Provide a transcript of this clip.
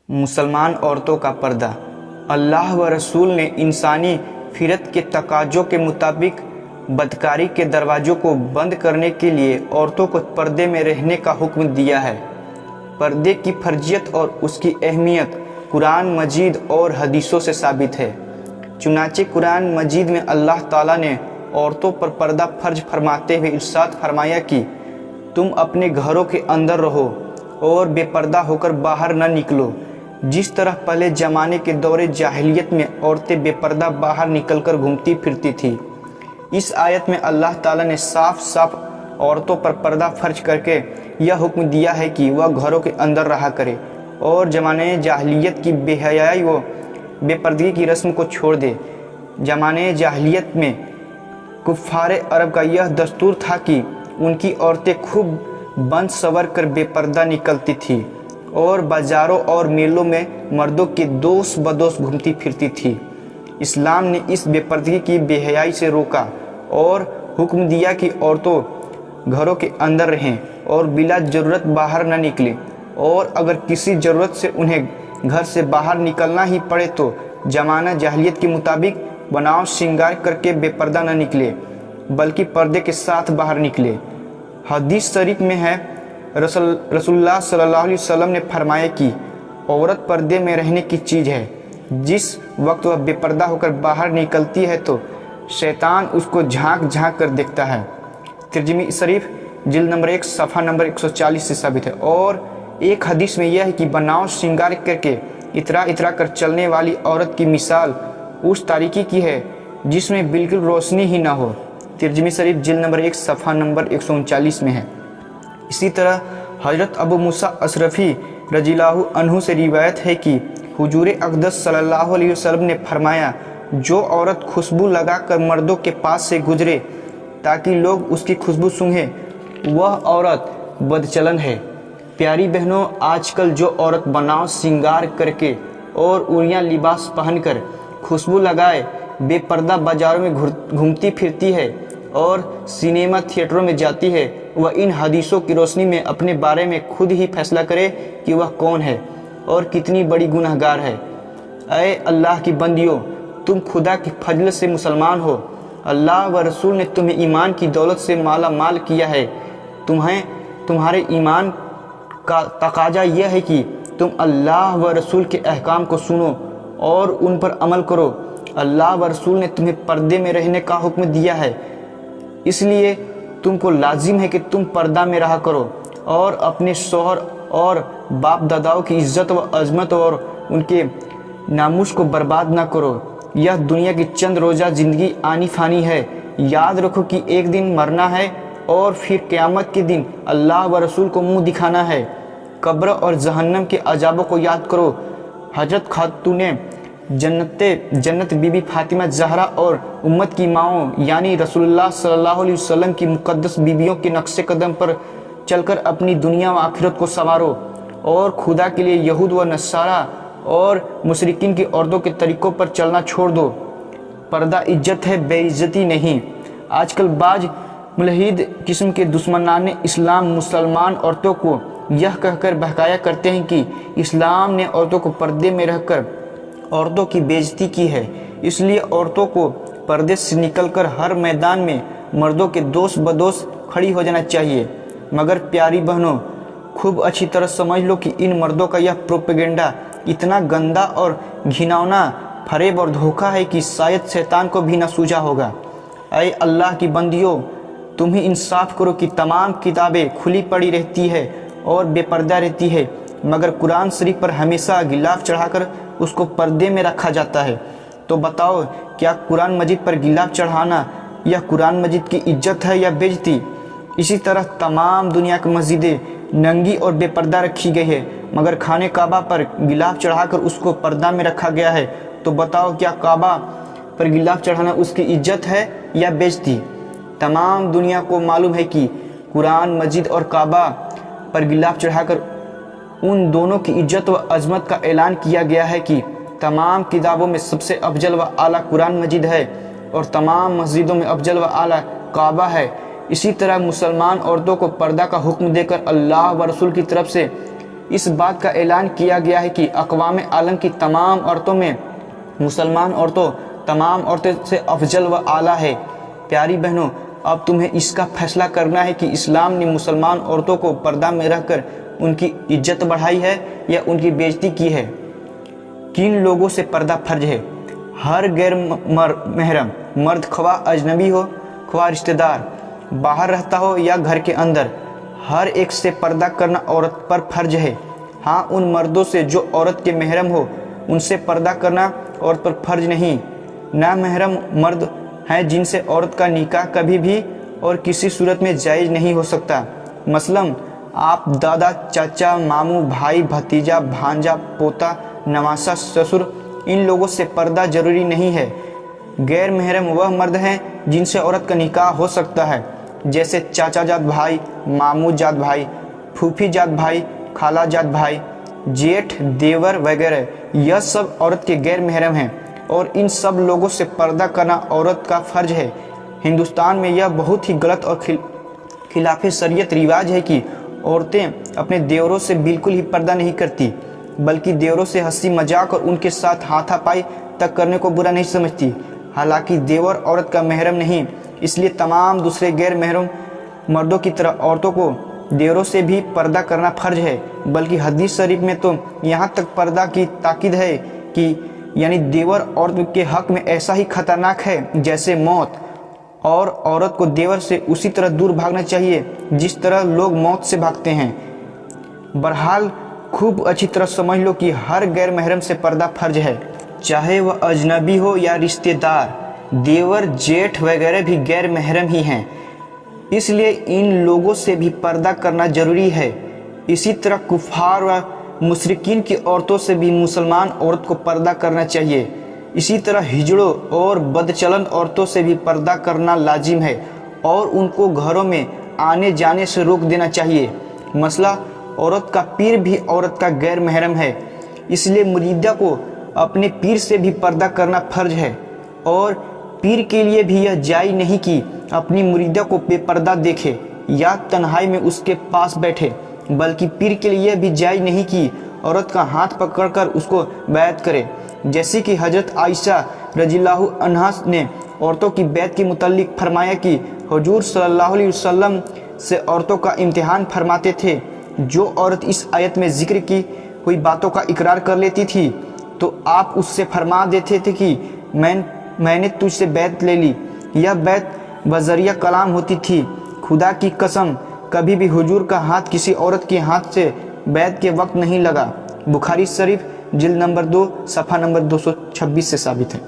मुसलमान औरतों का पर्दा। अल्लाह व रसूल ने इंसानी फिरत के तकाज़ों के मुताबिक बदकारी के दरवाज़ों को बंद करने के लिए औरतों को पर्दे में रहने का हुक्म दिया है। पर्दे की फर्जियत और उसकी अहमियत कुरान मजीद और हदीसों से साबित है। चुनांचे कुरान मजीद में अल्लाह ताला ने औरतों पर पर्दा फर्ज फरमाते हुए इरशाद फरमाया कि तुम अपने घरों के अंदर रहो और बेपर्दा होकर बाहर न निकलो। जिस तरह पहले ज़माने के दौरे जाहिलियत में औरतें बेपर्दा बाहर निकलकर घूमती फिरती थी, इस आयत में अल्लाह ताला ने साफ साफ औरतों पर पर्दा फर्ज करके यह हुक्म दिया है कि वह घरों के अंदर रहा करे और ज़माने जाहिलियत की बेहयाई व बेपर्दगी की रस्म को छोड़ दे। ज़माने जाहिलियत में कुफ़ारे अरब का यह दस्तूर था कि उनकी औरतें खूब बंद सवर कर बेपर्दा निकलती थी और बाज़ारों और मेलों में मर्दों के दोस्त बदोस घूमती फिरती थी। इस्लाम ने इस बेपर्दगी की बेहयाई से रोका और हुक्म दिया कि औरतों घरों के अंदर रहें और बिला ज़रूरत बाहर न निकलें, और अगर किसी ज़रूरत से उन्हें घर से बाहर निकलना ही पड़े तो ज़माना जाहिलियत के मुताबिक बनाव श्रृंगार करके बेपर्दा न निकले, बल्कि पर्दे के साथ बाहर निकले। हदीस शरीफ में है, रसूलुल्लाह सल्लल्लाहु अलैहि वसल्लम ने फरमाया कि औरत पर्दे में रहने की चीज़ है। जिस वक्त वह बेपर्दा होकर बाहर निकलती है तो शैतान उसको झांक झांक कर देखता है। तिरमिज़ी शरीफ जिल्द नंबर 1 सफ़ा नंबर 140 से साबित है। और एक हदीस में यह है कि बनाव श्रृंगार करके इतरा इतरा कर चलने वाली औरत की मिसाल उस तारीकी की है जिसमें बिल्कुल रोशनी ही ना हो। तिरमिज़ी शरीफ जिल्द नंबर 1 सफ़ा नंबर 139 में है। इसी तरह हज़रत अबू मूसा अशरफ़ी रज़ियल्लाहु अन्हु से रिवायत है कि हुजूर अक़दस सल्लल्लाहु अलैहि वसल्लम ने फरमाया, जो औरत खुशबू लगाकर मर्दों के पास से गुजरे ताकि लोग उसकी खुशबू सूंघें, वह औरत बदचलन है। प्यारी बहनों, आजकल जो औरत बनाव श्रृंगार करके और उड़िया लिबास पहनकर खुशबू लगाए बेपर्दा बाज़ारों में घूमती फिरती है और सिनेमा थिएटरों में जाती है, वह इन हदीसों की रोशनी में अपने बारे में खुद ही फैसला करे कि वह कौन है और कितनी बड़ी गुनहगार है। ऐ अल्लाह की बंदियों, तुम खुदा की फजल से मुसलमान हो। अल्लाह व रसूल ने तुम्हें ईमान की दौलत से माला माल किया है। तुम्हारे ईमान का तकाजा यह है कि तुम अल्लाह व रसूल के अहकाम को सुनो और उन पर अमल करो। अल्लाह व रसूल ने तुम्हें पर्दे में रहने का हुक्म दिया है, इसलिए तुमको लाजिम है कि तुम पर्दा में रहा करो और अपने शौहर और बाप दादाओं की इज्जत व अजमत और उनके नामूस को बर्बाद ना करो। यह दुनिया की चंद रोज़ा ज़िंदगी आनी फानी है। याद रखो कि एक दिन मरना है और फिर क़यामत के दिन अल्लाह व रसूल को मुंह दिखाना है। कब्र और जहन्नम के अजाबों को याद करो। हजरत खातूने जन्नत बीबी फातिमा ज़हरा और उम्मत की माओं यानी रसूलुल्लाह सल्लल्लाहु अलैहि वसल्लम की मुक़द्दस बीबियों के नक्शे कदम पर चलकर अपनी दुनिया व आखिरत को संवारो और खुदा के लिए यहूद व नसारा और मुशरिकीन की औरतों के तरीक़ों पर चलना छोड़ दो। पर्दा इज्जत है, बेइज्जती नहीं। आजकल बाज मुल्हिद किस्म के दुश्मनान इस्लाम मुसलमान औरतों को यह कहकर बहकाया करते हैं कि इस्लाम ने औरतों को पर्दे में रहकर औरतों की बेइज्जती की है, इसलिए औरतों को पर्दे से निकलकर हर मैदान में मर्दों के दोस्त बदोस खड़ी हो जाना चाहिए। मगर प्यारी बहनों, खूब अच्छी तरह समझ लो कि इन मर्दों का यह प्रोपेगेंडा इतना गंदा और घिनौना फरेब और धोखा है कि शायद शैतान को भी न सूझा होगा। ऐ अल्लाह की बंदियों, तुम ही इंसाफ करो कि तमाम किताबें खुली पड़ी रहती है और बेपर्दा रहती है, मगर कुरान शरीफ पर हमेशा गिलाफ चढ़ाकर उसको पर्दे में रखा जाता है। तो बताओ, क्या कुरान मजीद पर गिलाफ चढ़ाना यह कुरान मजीद की इज्जत है या बेइज्जती? इसी तरह तमाम दुनिया की मस्जिदें नंगी और बेपर्दा रखी गई है, मगर खाने काबा पर गिलाफ चढ़ाकर उसको पर्दा में रखा गया है। तो बताओ, क्या काबा पर गिलाफ चढ़ाना उसकी इज्जत है या बेइज्जती? तमाम दुनिया को मालूम है कि कुरान मजीद और काबा पर गिलाफ चढ़ाकर उन दोनों की इज्जत व अजमत का ऐलान किया गया है कि तमाम किताबों में सबसे अफजल व आला कुरान मजीद है और तमाम मस्जिदों में अफजल व आला काबा है। इसी तरह मुसलमान औरतों को पर्दा का हुक्म देकर अल्लाह व रसूल की तरफ से इस बात का ऐलान किया गया है कि अक़वाम आलम की तमाम औरतों में मुसलमान औरतों तमाम औरतों से अफजल व आला है। प्यारी बहनों, अब तुम्हें इसका फैसला करना है कि इस्लाम ने मुसलमान औरतों को पर्दा में रहकर उनकी इज्जत बढ़ाई है या उनकी बेइज्जती की है। किन लोगों से पर्दा फर्ज है? हर गैर महरम मर्द, ख्वा अजनबी हो ख्वा रिश्तेदार, बाहर रहता हो या घर के अंदर, हर एक से पर्दा करना औरत पर फर्ज है। हाँ, उन मर्दों से जो औरत के महरम हो उनसे पर्दा करना औरत पर फर्ज नहीं। नामहरम मर्द हैं जिनसे औरत का निकाह कभी भी और किसी सूरत में जायज़ नहीं हो सकता। मसलन आप दादा, चाचा, मामू, भाई, भतीजा, भांजा, पोता, नवासा, ससुर, इन लोगों से पर्दा जरूरी नहीं है। गैर महरम वह मर्द हैं जिनसे औरत का निकाह हो सकता है, जैसे चाचा जात भाई, मामू जात भाई, फूफी जात भाई, खाला जात भाई, जेठ, देवर वगैरह। यह सब औरत के गैर महरम हैं और इन सब लोगों से पर्दा करना औरत का फ़र्ज है। हिंदुस्तान में यह बहुत ही गलत और खिलाफ शरीयत रिवाज है कि औरतें अपने देवरों से बिल्कुल ही पर्दा नहीं करती, बल्कि देवरों से हंसी मजाक और उनके साथ हाथापाई तक करने को बुरा नहीं समझती। हालांकि देवर औरत का महरम नहीं, इसलिए तमाम दूसरे गैर महरम मर्दों की तरह औरतों को देवरों से भी पर्दा करना फ़र्ज है। बल्कि हदीस शरीफ में तो यहाँ तक पर्दा की ताकीद है कि यानी देवर औरत के हक़ में ऐसा ही खतरनाक है जैसे मौत, और औरत को देवर से उसी तरह दूर भागना चाहिए जिस तरह लोग मौत से भागते हैं। बहरहाल खूब अच्छी तरह समझ लो कि हर गैर महरम से पर्दा फर्ज है, चाहे वह अजनबी हो या रिश्तेदार। देवर, जेठ वगैरह भी गैर महरम ही हैं, इसलिए इन लोगों से भी पर्दा करना जरूरी है। इसी तरह कुफार व मुशरिकीन की औरतों से भी मुसलमान औरत को पर्दा करना चाहिए। इसी तरह हिजड़ों और बदचलन औरतों से भी पर्दा करना लाजिम है और उनको घरों में आने जाने से रोक देना चाहिए। मसला औरत का पीर भी औरत का गैर महरम है, इसलिए मुरीदा को अपने पीर से भी पर्दा करना फर्ज है, और पीर के लिए भी यह जायज़ नहीं कि अपनी मुरीदा को बेपर्दा देखे या तन्हाई में उसके पास बैठे, बल्कि पीर के लिए यह भी जायज़ नहीं कि औरत का हाथ पकड़कर उसको बैत करे। जैसे कि हज़रत आयशा रज़ियल्लाहु अन्हा ने औरतों की बैत के मुतल्लिक फरमाया कि हुजूर सल्लल्लाहु अलैहि वसल्लम से औरतों का इम्तिहान फरमाते थे। जो औरत इस आयत में जिक्र की हुई बातों का इकरार कर लेती थी तो आप उससे फरमा देते थे कि मैंने तुझसे बैत ले ली। यह बैत बजरिया कलाम होती थी। खुदा की कसम, कभी भी हुजूर का हाथ किसी औरत के हाथ से बैत के वक्त नहीं लगा। बुखारी शरीफ जिल्द नंबर 2 सफ़ा नंबर 226 से साबित है।